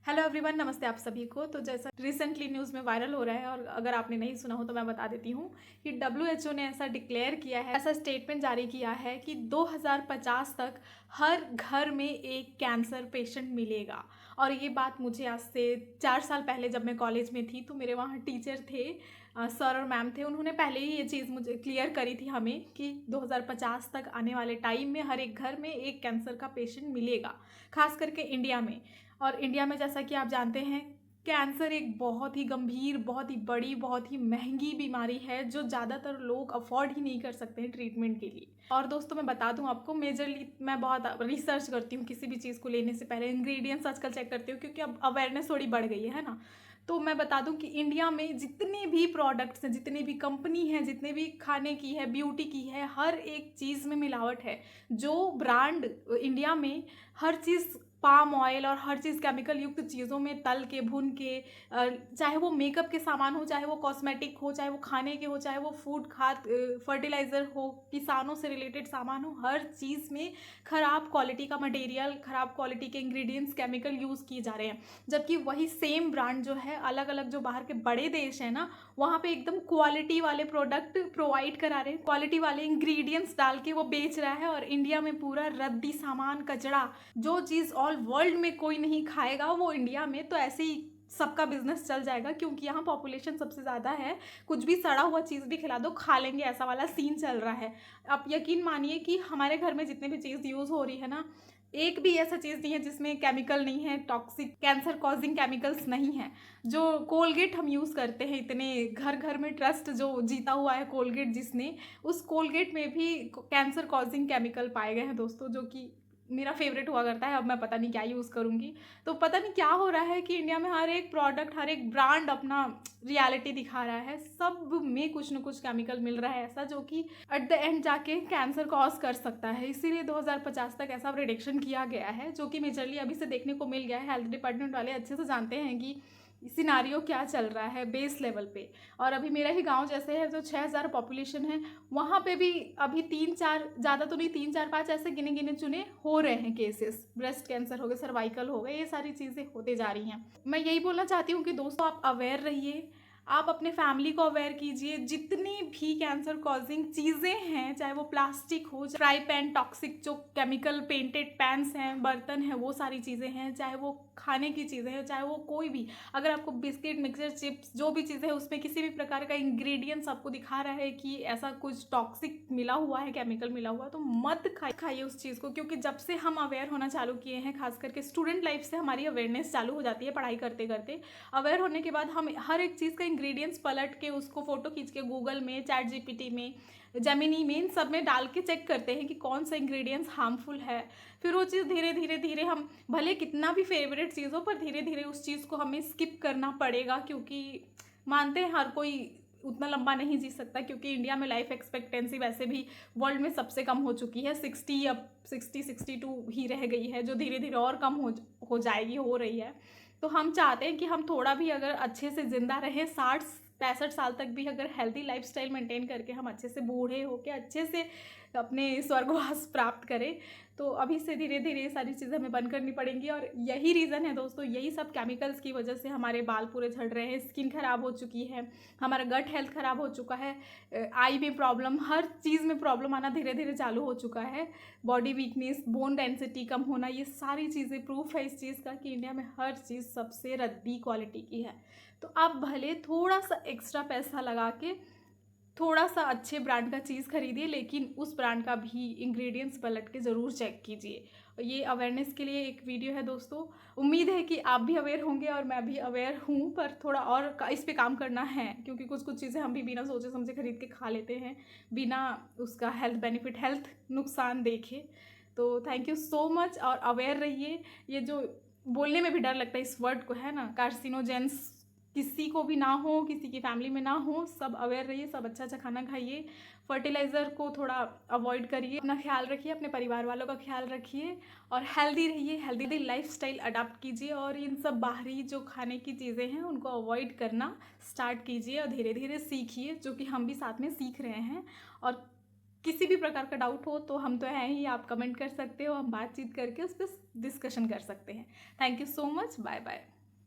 Hello everyone, नमस्ते आप सभी को। तो जैसा रिसेंटली न्यूज़ में वायरल हो रहा है और अगर आपने नहीं सुना हो तो मैं बता देती हूँ कि WHO ने ऐसा डिक्लेयर किया है, ऐसा स्टेटमेंट जारी किया है कि 2050 तक हर घर में एक कैंसर पेशेंट मिलेगा। और ये बात मुझे आज से 4 साल पहले जब मैं कॉलेज में थी तो मेरे वहाँ टीचर थे, सर और मैम थे, उन्होंने पहले ही ये चीज़ मुझे क्लियर करी थी हमें कि 2050 तक आने वाले टाइम में हर एक घर में एक कैंसर का पेशेंट मिलेगा, खास करके इंडिया में। और इंडिया में जैसा कि आप जानते हैं, कैंसर एक बहुत ही गंभीर, बहुत ही बड़ी, बहुत ही महंगी बीमारी है जो ज़्यादातर लोग अफोर्ड ही नहीं कर सकते हैं ट्रीटमेंट के लिए। और दोस्तों मैं बता दूं आपको, मेजरली मैं बहुत रिसर्च करती हूँ किसी भी चीज़ को लेने से पहले, इंग्रेडिएंट्स आजकल चेक करती हूँ क्योंकि अब अवेयरनेस थोड़ी बढ़ गई है ना। तो मैं बता दूं कि इंडिया में जितने भी प्रोडक्ट्स हैं, जितने भी कंपनी हैं, जितने भी खाने की है, ब्यूटी की है, हर एक चीज़ में मिलावट है। जो ब्रांड इंडिया में हर चीज़ पाम ऑयल और हर चीज़ केमिकल युक्त चीज़ों में तल के भून के, चाहे वो मेकअप के सामान हो, चाहे वो कॉस्मेटिक हो, चाहे वो खाने के हो, चाहे वो फूड खाद फर्टिलाइज़र हो, किसानों से रिलेटेड सामान हो, हर चीज़ में ख़राब क्वालिटी का मटेरियल, ख़राब क्वालिटी के इंग्रेडिएंट्स, केमिकल यूज़ किए जा रहे हैं। जबकि वही सेम ब्रांड जो है, अलग अलग जो बाहर के बड़े देश हैं ना, वहाँ पे एकदम क्वालिटी वाले प्रोडक्ट प्रोवाइड करा रहे हैं, क्वालिटी वाले इंग्रेडिएंट्स डाल के वो बेच रहा है। और इंडिया में पूरा रद्दी सामान, कचड़ा, जो चीज़ ऑल वर्ल्ड में कोई नहीं खाएगा वो इंडिया में तो ऐसे ही सबका बिजनेस चल जाएगा, क्योंकि यहाँ पॉपुलेशन सबसे ज़्यादा है। कुछ भी सड़ा हुआ चीज़ भी खिला दो, खा लेंगे, ऐसा वाला सीन चल रहा है। आप यकीन मानिए कि हमारे घर में जितने भी चीज़ यूज़ हो रही है ना, एक भी ऐसा चीज़ नहीं है जिसमें केमिकल नहीं है, टॉक्सिक कैंसर कॉजिंग केमिकल्स नहीं है। जो कोलगेट हम यूज़ करते हैं, इतने घर घर में ट्रस्ट जो जीता हुआ है कोलगेट जिसने, उस कोलगेट में भी कैंसर कॉजिंग केमिकल पाए गए हैं दोस्तों, जो कि मेरा फेवरेट हुआ करता है। अब मैं पता नहीं क्या यूज़ करूँगी। तो पता नहीं क्या हो रहा है कि इंडिया में हर एक प्रोडक्ट, हर एक ब्रांड अपना रियलिटी दिखा रहा है, सब में कुछ न कुछ केमिकल मिल रहा है ऐसा जो कि एट द एंड जाके कैंसर कॉज कर सकता है। इसीलिए 2050 तक ऐसा प्रेडिक्शन किया गया है, जो कि मेजरली अभी से देखने को मिल गया है। हेल्थ डिपार्टमेंट वाले अच्छे से जानते हैं कि सिनारियो क्या चल रहा है बेस लेवल पे। और अभी मेरा ही गांव जैसे है जो 6000 पॉपुलेशन है, वहाँ पे भी अभी 3-4, ज़्यादा तो नहीं, 3-4-5 ऐसे गिने गिने चुने हो रहे हैं केसेस। ब्रेस्ट कैंसर हो गए, सर्वाइकल हो गए, ये सारी चीज़ें होते जा रही हैं। मैं यही बोलना चाहती हूँ कि दोस्तों आप अवेयर रहिए, आप अपने फैमिली को अवेयर कीजिए। जितनी भी कैंसर कॉजिंग चीज़ें हैं, चाहे वो प्लास्टिक हो, फ्राई पैन, टॉक्सिक जो केमिकल पेंटेड पैन्स हैं, बर्तन हैं, वो सारी चीज़ें हैं, चाहे वो खाने की चीज़ें हैं, चाहे वो कोई भी, अगर आपको बिस्किट, मिक्सचर, चिप्स, जो भी चीज़ें हैं उसमें किसी भी प्रकार का इंग्रेडिएंट्स आपको दिखा रहा है कि ऐसा कुछ टॉक्सिक मिला हुआ है, केमिकल मिला हुआ है, तो मत खाइए उस चीज़ को। क्योंकि जब से हम अवेयर होना चालू किए हैं, खास करके स्टूडेंट लाइफ से हमारी अवेयरनेस चालू हो जाती है पढ़ाई करते करते। अवेयर होने के बाद हम हर एक चीज़ का इंग्रेडिएंट्स पलट के, उसको फोटो खींच के गूगल में, चैट जीपीटी में, जेमिनी में, इन सब में डाल के चेक करते हैं कि कौन सा इंग्रेडिएंट्स हार्मफुल है। फिर वो चीज़ धीरे धीरे धीरे, हम भले कितना भी फेवरेट चीज़ हो, पर धीरे धीरे उस चीज़ को हमें स्किप करना पड़ेगा। क्योंकि मानते हैं हर कोई उतना लंबा नहीं जी सकता, क्योंकि इंडिया में लाइफ एक्सपेक्टेंसी वैसे भी वर्ल्ड में सबसे कम हो चुकी है। 60, अब 60-62 ही रह गई है, जो धीरे धीरे और कम हो जाएगी, हो रही है। तो हम चाहते हैं कि हम थोड़ा भी अगर अच्छे से ज़िंदा रहें, 60-65 साल तक भी अगर हेल्दी लाइफस्टाइल मेंटेन करके हम अच्छे से बूढ़े होकर अच्छे से अपने स्वर्गवास प्राप्त करें, तो अभी से धीरे धीरे ये सारी चीज़ें हमें बंद करनी पड़ेंगी। और यही रीज़न है दोस्तों, यही सब केमिकल्स की वजह से हमारे बाल पूरे झड़ रहे हैं, स्किन खराब हो चुकी है, हमारा गट हेल्थ खराब हो चुका है, आई में प्रॉब्लम, हर चीज़ में प्रॉब्लम आना धीरे धीरे चालू हो चुका है, बॉडी वीकनेस, बोन डेंसिटी कम होना, ये सारी चीज़ें प्रूफ है इस चीज़ का कि इंडिया में हर चीज़ सबसे रद्दी क्वालिटी की है। तो आप भले थोड़ा सा एक्स्ट्रा पैसा लगा के थोड़ा सा अच्छे ब्रांड का चीज़ खरीदिए, लेकिन उस ब्रांड का भी इंग्रेडिएंट्स पलट के ज़रूर चेक कीजिए। ये अवेयरनेस के लिए एक वीडियो है दोस्तों। उम्मीद है कि आप भी अवेयर होंगे और मैं भी अवेयर हूँ, पर थोड़ा और इस पे काम करना है, क्योंकि कुछ कुछ चीज़ें हम भी बिना सोचे समझे खरीद के खा लेते हैं, बिना उसका हेल्थ बेनिफिट, हेल्थ नुकसान देखे। तो थैंक यू सो मच, और अवेयर रहिए। ये जो बोलने में भी डर लगता है इस वर्ड को, है ना, कार्सिनोजेंस, किसी को भी ना हो, किसी की फैमिली में ना हो, सब अवेयर रहिए, सब अच्छा अच्छा खाना खाइए, फर्टिलाइज़र को थोड़ा अवॉइड करिए, अपना ख्याल रखिए, अपने परिवार वालों का ख्याल रखिए, और हेल्दी रहिए, हेल्दी लाइफस्टाइल अडॉप्ट कीजिए, और इन सब बाहरी जो खाने की चीज़ें हैं उनको अवॉइड करना स्टार्ट कीजिए, और धीरे धीरे सीखिए, जो कि हम भी साथ में सीख रहे हैं। और किसी भी प्रकार का डाउट हो तो हम तो हैं ही, आप कमेंट कर सकते हो, हम बातचीत करके उस पर डिस्कशन कर सकते हैं। Thank you so much, bye bye.